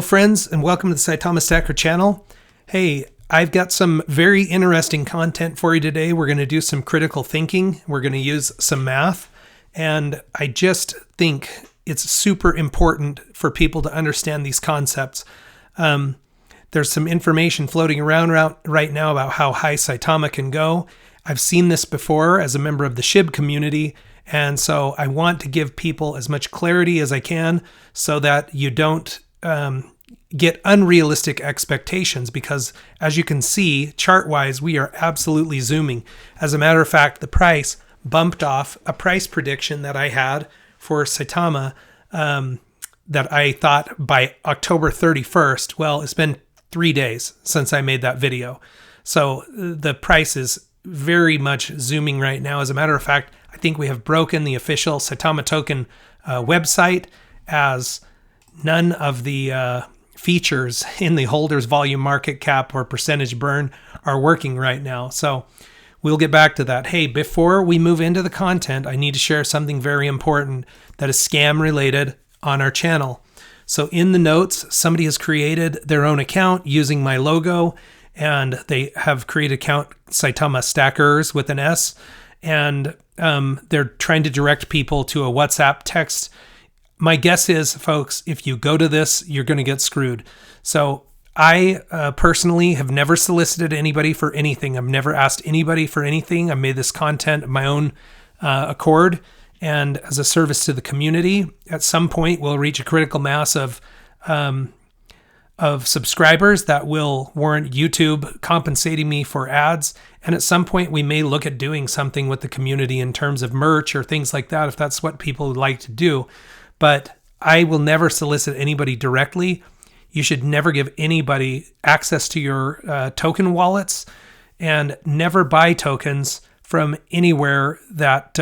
Friends, and welcome to the Saitama Stacker channel. Hey, I've got some very interesting content for you today. We're going to do some critical thinking. We're going to use some math. And I just think it's super important for people to understand these concepts. There's some information floating around right now about how high Saitama can go. I've seen this before as a member of the SHIB community. And so I want to give people as much clarity as I can so that you don't get unrealistic expectations, because as you can see, chart-wise, we are absolutely zooming. As a matter of fact, the price bumped off a price prediction that I had for Saitama that I thought by October 31st. Well, it's been 3 days since I made that video. So the price is very much zooming right now. As a matter of fact, I think we have broken the official Saitama token website, as none of the features in the holder's volume market cap or percentage burn are working right now. So we'll get back to that. Hey, before we move into the content, I need to share something very important that is scam related on our channel. So in the notes, somebody has created their own account using my logo, and they have created account Saitama Stackers with an S, and they're trying to direct people to a WhatsApp text. My guess is, folks, if you go to this, you're going to get screwed. So I personally have never solicited anybody for anything. I've never asked anybody for anything. I made this content of my own accord and as a service to the community. At some point, we'll reach a critical mass of subscribers that will warrant YouTube compensating me for ads. And at some point, we may look at doing something with the community in terms of merch or things like that, if that's what people would like to do. But I will never solicit anybody directly. You should never give anybody access to your token wallets, and never buy tokens from anywhere that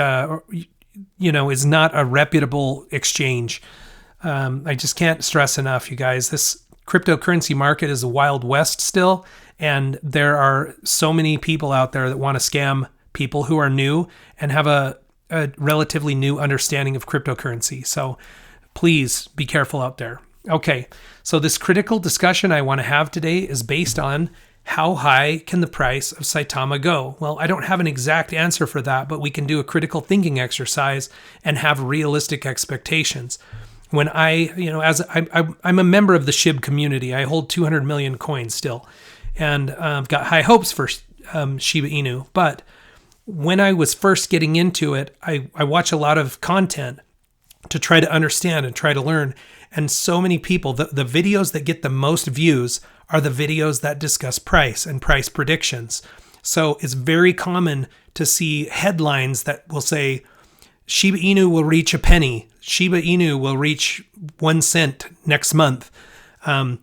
is not a reputable exchange. I just can't stress enough, you guys. This cryptocurrency market is a wild west still, and there are so many people out there that want to scam people who are new and have a relatively new understanding of cryptocurrency. So please be careful out there. Okay, so this critical discussion I want to have today is based on how high can the price of Saitama go? Well, I don't have an exact answer for that, but we can do a critical thinking exercise and have realistic expectations. When I'm a member of the SHIB community, I hold 200 million coins still, and I've got high hopes for Shiba Inu, but when I was first getting into it, I watch a lot of content to try to understand and try to learn. And so many people, the videos that get the most views are the videos that discuss price and price predictions. So it's very common to see headlines that will say, Shiba Inu will reach a penny. Shiba Inu will reach 1 cent next month.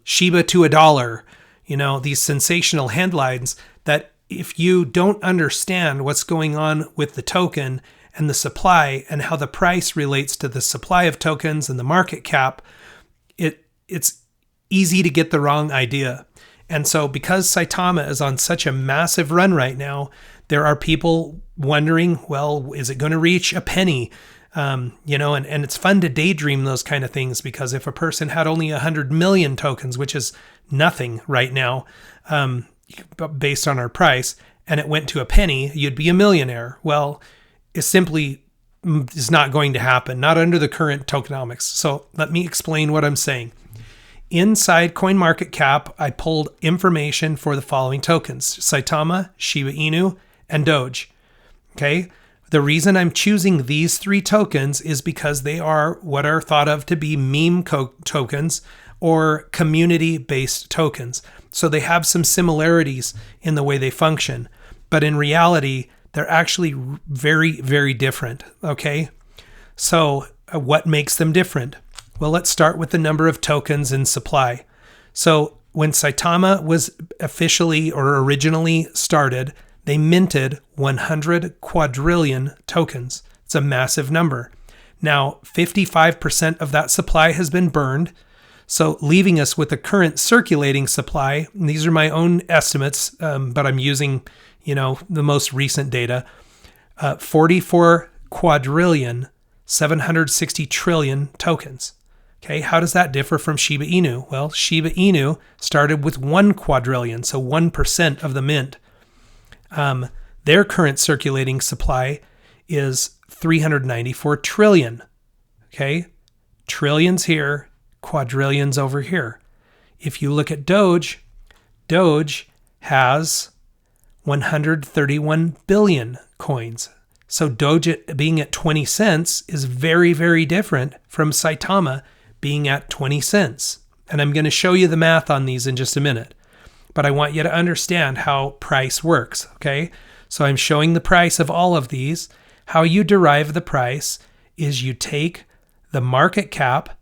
Shiba to $1. These sensational headlines that, if you don't understand what's going on with the token and the supply and how the price relates to the supply of tokens and the market cap, it's easy to get the wrong idea. And so because Saitama is on such a massive run right now, there are people wondering, well, is it going to reach a penny? And it's fun to daydream those kind of things, because if a person had only 100 million tokens, which is nothing right now, based on our price, and it went to a penny, you'd be a millionaire. Well, it simply is not going to happen, not under the current tokenomics. So let me explain what I'm saying. Inside CoinMarketCap, I pulled information for the following tokens: Saitama, Shiba Inu, and Doge. Okay. The reason I'm choosing these 3 tokens is because they are what are thought of to be meme tokens or community-based tokens. So they have some similarities in the way they function, but in reality, they're actually very, very different. Okay. So what makes them different? Well, let's start with the number of tokens in supply. So when Saitama was officially or originally started, they minted 100 quadrillion tokens. It's a massive number. Now, 55% of that supply has been burned. So leaving us with the current circulating supply, and these are my own estimates, but I'm using, the most recent data, 44 quadrillion, 760 trillion tokens. Okay, how does that differ from Shiba Inu? Well, Shiba Inu started with 1 quadrillion, so 1% of the mint. Their current circulating supply is 394 trillion. Okay, trillions here, quadrillions over here. If you look at Doge, Doge has 131 billion coins. So Doge being at 20 cents is very, very different from Saitama being at 20 cents. And I'm going to show you the math on these in just a minute. But I want you to understand how price works, okay? So I'm showing the price of all of these. How you derive the price is you take the market cap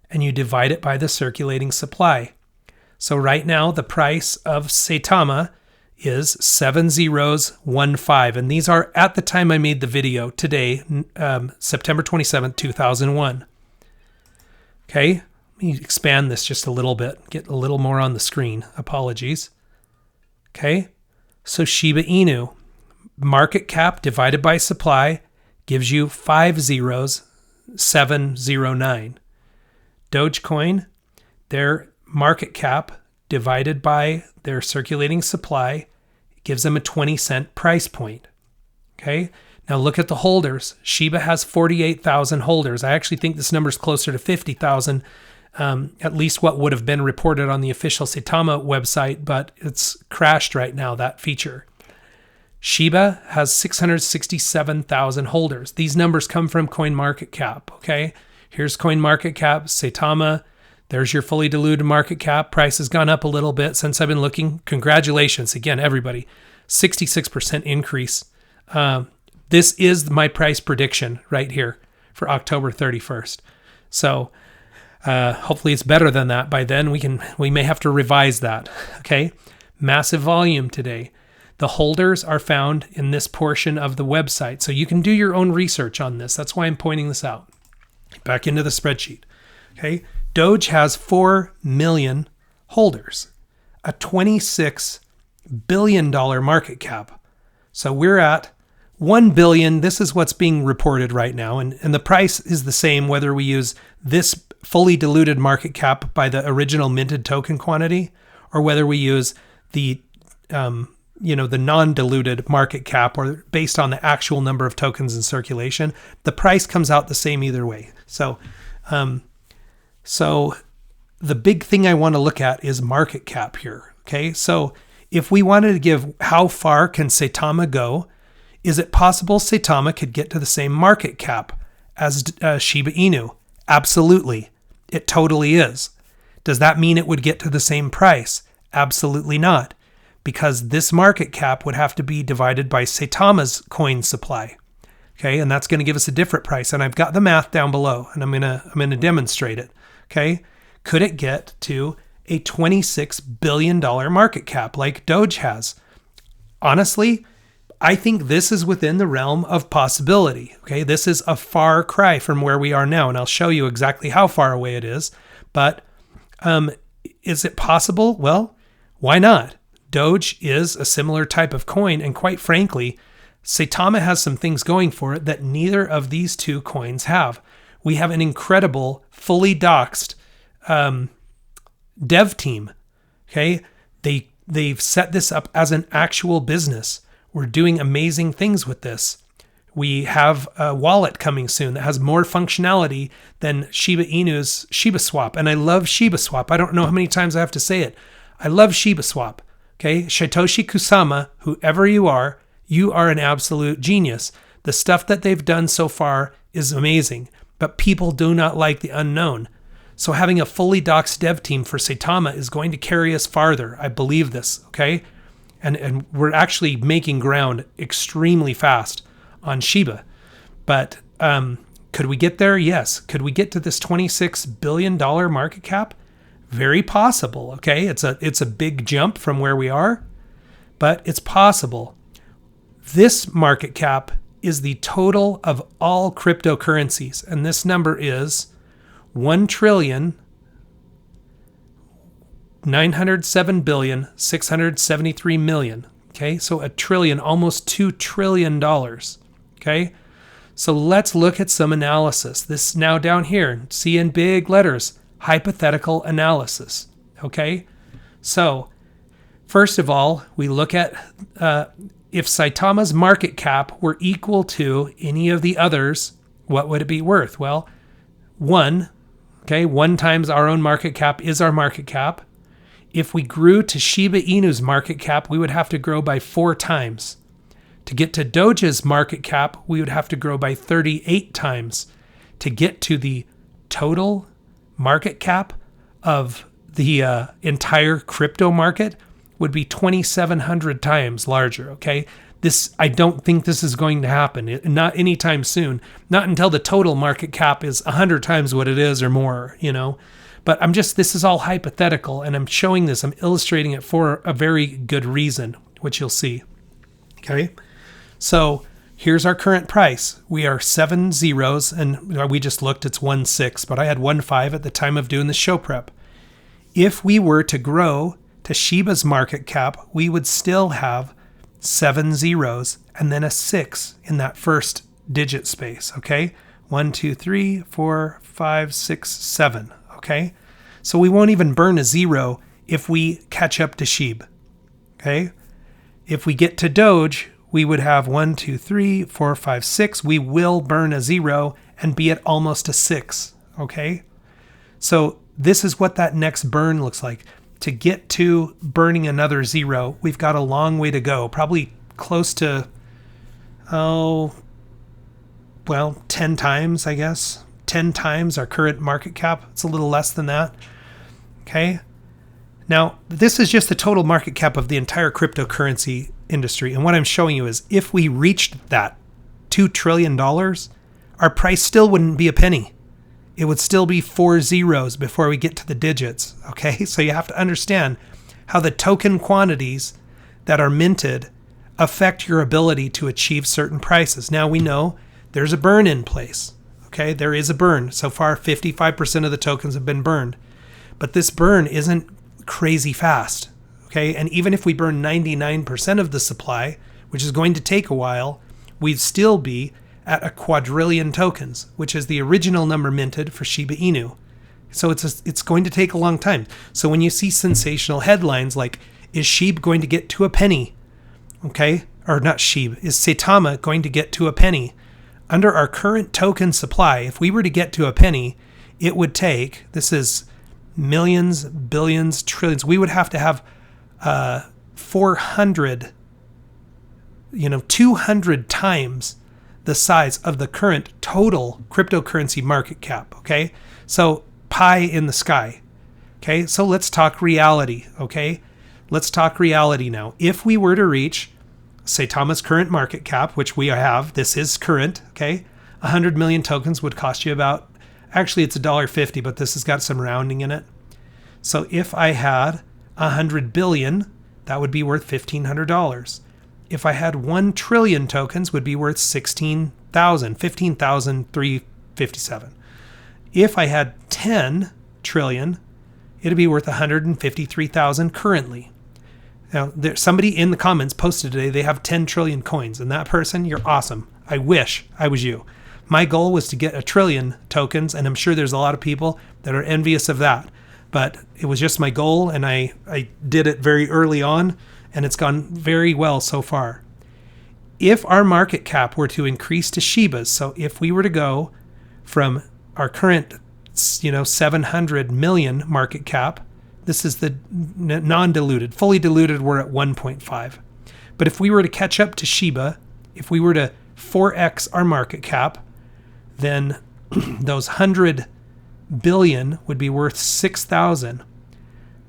and you divide it by the circulating supply. So right now, the price of Saitama is 7015. And these are at the time I made the video today, September 27th, 2001. Okay, let me expand this just a little bit, get a little more on the screen. Apologies. Okay, so Shiba Inu, market cap divided by supply gives you 50709. Dogecoin, their market cap divided by their circulating supply gives them a 20 cent price point. Okay, now look at the holders. Shiba has 48,000 holders. I actually think this number is closer to 50,000, at least what would have been reported on the official Saitama website, but it's crashed right now, that feature. Shiba has 667,000 holders. These numbers come from CoinMarketCap, okay? Here's CoinMarketCap, Saitama. There's your fully diluted market cap. Price has gone up a little bit since I've been looking. Congratulations again, everybody. 66% increase. This is my price prediction right here for October 31st. So hopefully it's better than that. By then we may have to revise that. Okay. Massive volume today. The holders are found in this portion of the website. So you can do your own research on this. That's why I'm pointing this out. Back into the spreadsheet. Okay. Doge has 4 million holders, a $26 billion market cap. So we're at 1 billion. This is what's being reported right now. And the price is the same whether we use this fully diluted market cap by the original minted token quantity or whether we use the the non-diluted market cap or based on the actual number of tokens in circulation. The price comes out the same either way. So the big thing I want to look at is market cap here. Okay, so if we wanted to give how far can Saitama go, is it possible Saitama could get to the same market cap as Shiba Inu? Absolutely. It totally is. Does that mean it would get to the same price? Absolutely not, because this market cap would have to be divided by Saitama's coin supply. Okay, and that's going to give us a different price. And I've got the math down below, and I'm gonna demonstrate it. Okay, could it get to a $26 billion market cap like Doge has? Honestly, I think this is within the realm of possibility. Okay, this is a far cry from where we are now, and I'll show you exactly how far away it is. But is it possible? Well, why not? Doge is a similar type of coin, and quite frankly, Saitama has some things going for it that neither of these two coins have. We have an incredible, fully doxed dev team. Okay, they've set this up as an actual business. We're doing amazing things with this. We have a wallet coming soon that has more functionality than Shiba Inu's Shiba Swap, and I love Shiba Swap. I don't know how many times I have to say it. I love Shiba Swap. Okay, Satoshi Kusama, whoever you are an absolute genius. The stuff that they've done so far is amazing, but people do not like the unknown. So having a fully doxed dev team for Saitama is going to carry us farther. I believe this, okay? And we're actually making ground extremely fast on Shiba. But could we get there? Yes. Could we get to this $26 billion market cap? Very possible, okay? It's a big jump from where we are, but it's possible. This market cap is the total of all cryptocurrencies, and this number is 1,907,673,000,000. Okay, so a trillion, almost $2 trillion. Okay, So let's look at some analysis. This now down here, see in big letters, hypothetical analysis. Okay? So first of all, we look at if Saitama's market cap were equal to any of the others, what would it be worth? Well, 1 times our own market cap is our market cap. If we grew to Shiba Inu's market cap, we would have to grow by 4 times. To get to Doge's market cap, we would have to grow by 38 times. To get to the total market cap of the entire crypto market would be 2,700 times larger, okay? I don't think this is going to happen, not anytime soon, not until the total market cap is 100 times what it is or more, But this is all hypothetical, and I'm showing this, I'm illustrating it for a very good reason, which you'll see, okay? So here's our current price. We are 7 zeros, and we just looked, it's 1.6, but I had 1.5 at the time of doing the show prep. If we were to grow to Shiba's market cap, we would still have 7 zeros and then a 6 in that first digit space, okay? 1, 2, 3, 4, 5, 6, 7, okay? So we won't even burn a 0 if we catch up to Shib, okay? If we get to Doge, we would have 1, 2, 3, 4, 5, 6. We will burn a 0 and be at almost a 6, okay? So this is what that next burn looks like. To get to burning another 0, we've got a long way to go, probably close to, 10 times, I guess. 10 times our current market cap. It's a little less than that, okay? Now, this is just the total market cap of the entire cryptocurrency industry. And what I'm showing you is if we reached that $2 trillion, our price still wouldn't be a penny. It would still be 4 zeros before we get to the digits, okay? So you have to understand how the token quantities that are minted affect your ability to achieve certain prices. Now we know there's a burn in place, okay? There is a burn. So far, 55% of the tokens have been burned. But this burn isn't crazy fast, okay? And even if we burn 99% of the supply, which is going to take a while, we'd still be at a quadrillion tokens, which is the original number minted for Shiba Inu. So it's going to take a long time. So when you see sensational headlines like, is Shib going to get to a penny? Okay, or not Shib, is Saitama going to get to a penny? Under our current token supply, if we were to get to a penny, it would take, this is millions, billions, trillions, we would have to have 200 times the size of the current total cryptocurrency market cap, okay? So pie in the sky, okay? So let's talk reality, okay? Let's talk reality now. If we were to reach Saitama's current market cap, which we have, this is current, okay? 100 million tokens would cost you about, actually it's $1.50, but this has got some rounding in it. So if I had 100 billion, that would be worth $1,500. If I had 1 trillion tokens, would be worth 15,357. If I had 10 trillion, it'd be worth 153,000 currently. Now, somebody in the comments posted today, they have 10 trillion coins, and that person, you're awesome. I wish I was you. My goal was to get 1 trillion tokens, and I'm sure there's a lot of people that are envious of that. But it was just my goal, and I did it very early on, and it's gone very well so far. If our market cap were to increase to Shiba's, so if we were to go from our current 700 million market cap, this is the non-diluted. Fully diluted, we're at 1.5. But if we were to catch up to Shiba, if we were to 4x our market cap, then those 100 billion would be worth 6,000.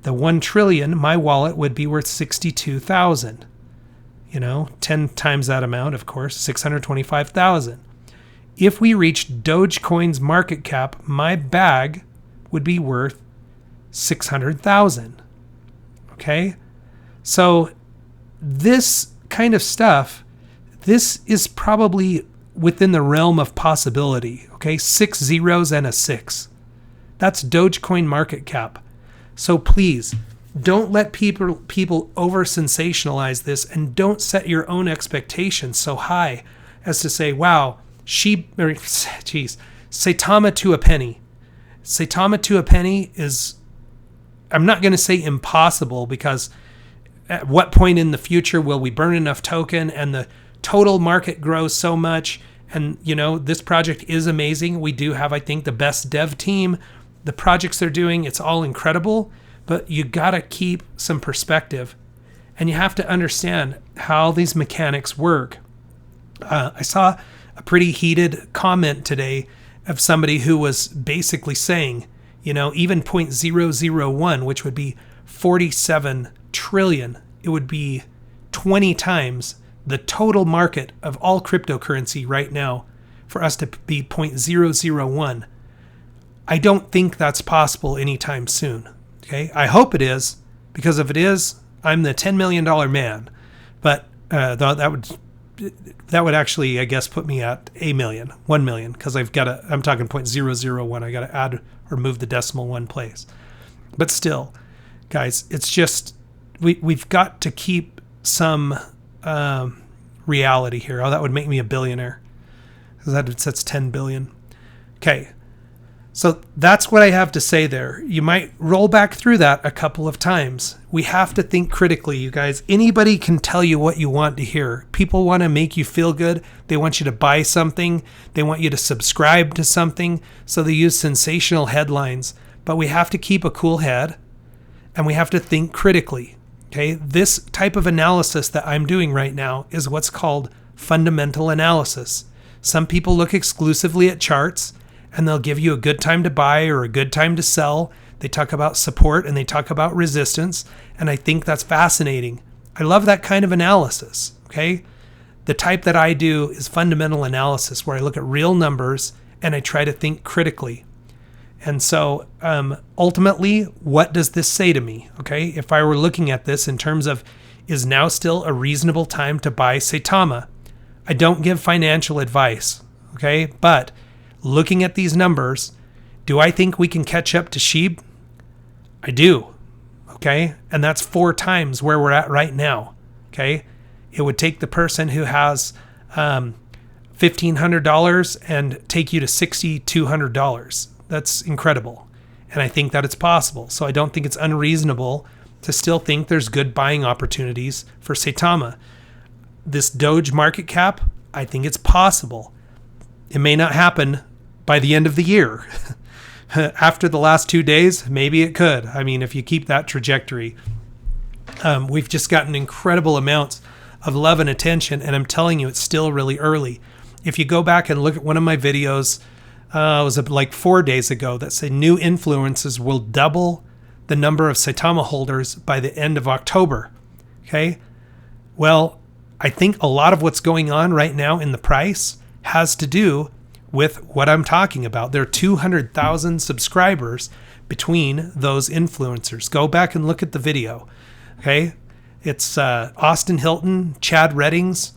The 1 trillion, my wallet would be worth 62,000. 10 times that amount, of course, 625,000. If we reached Dogecoin's market cap, my bag would be worth 600,000. Okay? So this kind of stuff, this is probably within the realm of possibility. Okay? 6 zeros and a 6. That's Dogecoin market cap. So please, don't let people over-sensationalize this, and don't set your own expectations so high as to say, wow, Saitama to a penny. Saitama to a penny is, I'm not going to say impossible, because at what point in the future will we burn enough token and the total market grows so much? And, this project is amazing. We do have, I think, the best dev team. The projects they're doing, it's all incredible, but you got to keep some perspective and you have to understand how these mechanics work. I saw a pretty heated comment today of somebody who was basically saying, even 0.001, which would be 47 trillion, it would be 20 times the total market of all cryptocurrency right now for us to be 0.001. I don't think that's possible anytime soon. Okay, I hope it is, because if it is, I'm the $10 million man. But that would actually, I guess, put me at 1 million, because I'm talking 0.001. I got to add or move the decimal one place. But still, guys, it's just we've got to keep some reality here. Oh, that would make me a billionaire, because that's 10 billion. Okay. So that's what I have to say there. You might roll back through that a couple of times. We have to think critically, you guys. Anybody can tell you what you want to hear. People want to make you feel good. They want you to buy something. They want you to subscribe to something. So they use sensational headlines. But we have to keep a cool head, and we have to think critically. Okay? This type of analysis that I'm doing right now is what's called fundamental analysis. Some people look exclusively at charts, and they'll give you a good time to buy or a good time to sell. They talk about support and they talk about resistance. And I think that's fascinating. I love that kind of analysis. Okay. The type that I do is fundamental analysis, where I look at real numbers and I try to think critically. And so ultimately, what does this say to me? Okay. If I were looking at this in terms of, is now still a reasonable time to buy Saitama? I don't give financial advice. Okay. But looking at these numbers, do I think we can catch up to SHIB? I do. Okay. And that's 4 times where we're at right now. Okay. It would take the person who has $1,500 and take you to $6,200. That's incredible. And I think that it's possible. So I don't think it's unreasonable to still think there's good buying opportunities for Saitama. This Doge market cap, I think it's possible. It may not happen by the end of the year. After the last 2 days, maybe it could. I mean, if you keep that trajectory. We've just gotten incredible amounts of love and attention, and I'm telling you, it's still really early. If you go back and look at one of my videos, it was like 4 days ago, that said new influencers will double the number of Saitama holders by the end of October. Okay? Well, I think a lot of what's going on right now in the price has to do with what I'm talking about. There are 200,000 subscribers between those influencers. Go back and look at the video. Okay. It's Austin Hilton, Chad Reddings,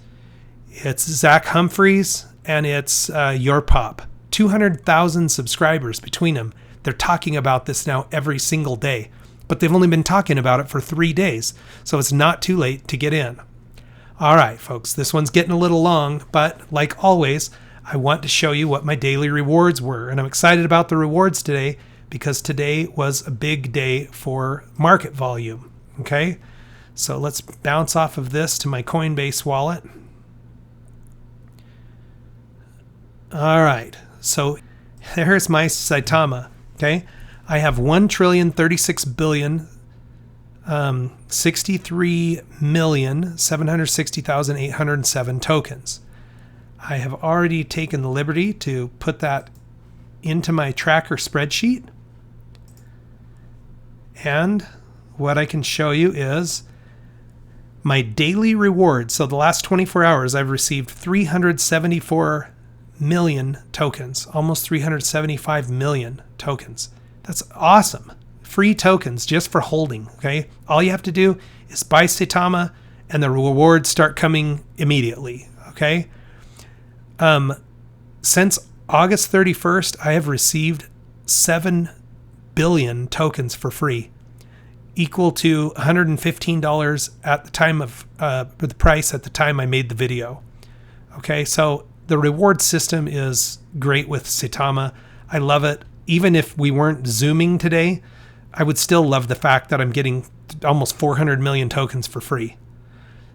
it's Zach Humphreys, and it's Yourpop. 200,000 subscribers between them. They're talking about this now every single day, but they've only been talking about it for 3 days. So it's not too late to get in. All right, folks, this one's getting a little long, but like always, I want to show you what my daily rewards were. And I'm excited about the rewards today, because today was a big day for market volume. Okay, so let's bounce off of this to my Coinbase wallet. All right, so there's my Saitama. Okay, I have 1,033,760,807 tokens. I have already taken the liberty to put that into my tracker spreadsheet. And what I can show you is my daily rewards. So the last 24 hours, I've received 374 million tokens, almost 375 million tokens. That's awesome. Free tokens just for holding. Okay. All you have to do is buy Saitama and the rewards start coming immediately. Okay. Since August 31st, I have received 7 billion tokens for free, equal to $115 at the time of the price at the time I made the video. Okay, so the reward system is great with Saitama. I love it. Even if we weren't zooming today, I would still love the fact that I'm getting almost 400 million tokens for free.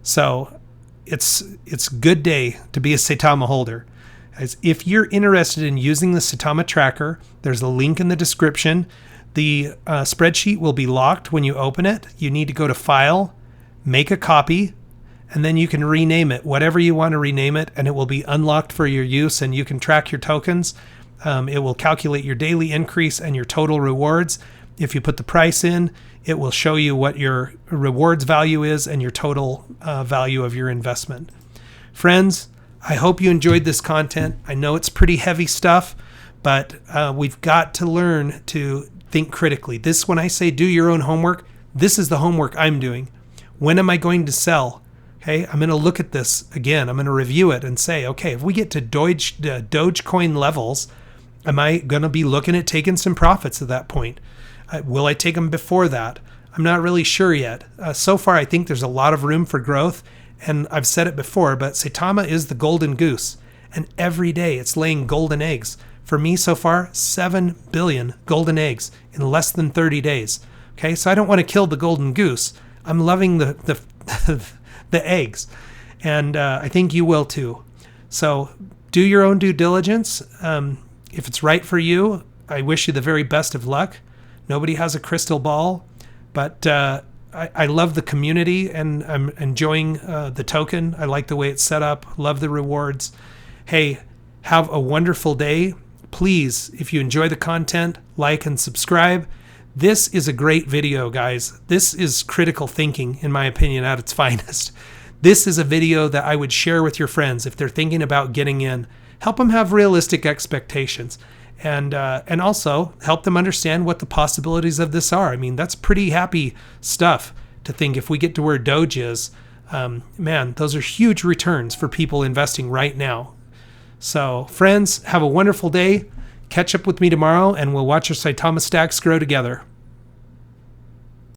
So it's a good day to be a Saitama holder. As if you're interested in using the Saitama tracker, there's a link in the description. The spreadsheet will be locked when you open it. You need to go to File, make a copy, and then you can rename it, whatever you want to rename it, and it will be unlocked for your use, and you can track your tokens. It will calculate your daily increase and your total rewards. If you put the price in, it will show you what your rewards value is and your total value of your investment. Friends, I hope you enjoyed this content. I know it's pretty heavy stuff, but we've got to learn to think critically. This, when I say do your own homework, this is the homework I'm doing. When am I going to sell? Okay, I'm going to look at this again. I'm going to review it and say, okay, if we get to Dogecoin levels, am I going to be looking at taking some profits at that point? Will I take them before that? I'm not really sure yet. So far, I think there's a lot of room for growth. And I've said it before, but Saitama is the golden goose. And every day it's laying golden eggs. For me so far, 7 billion golden eggs in less than 30 days. Okay, so I don't want to kill the golden goose. I'm loving the eggs. And I think you will too. So do your own due diligence. If it's right for you, I wish you the very best of luck. Nobody has a crystal ball, but I love the community and I'm enjoying the token. I like the way it's set up. Love the rewards. Hey, have a wonderful day. Please, if you enjoy the content, like and subscribe. This is a great video, guys. This is critical thinking, in my opinion, at its finest. This is a video that I would share with your friends if they're thinking about getting in. Help them have realistic expectations. And also help them understand what the possibilities of this are. I mean, that's pretty happy stuff to think if we get to where Doge is. Man, those are huge returns for people investing right now. So friends, have a wonderful day. Catch up with me tomorrow and we'll watch our Saitama stacks grow together.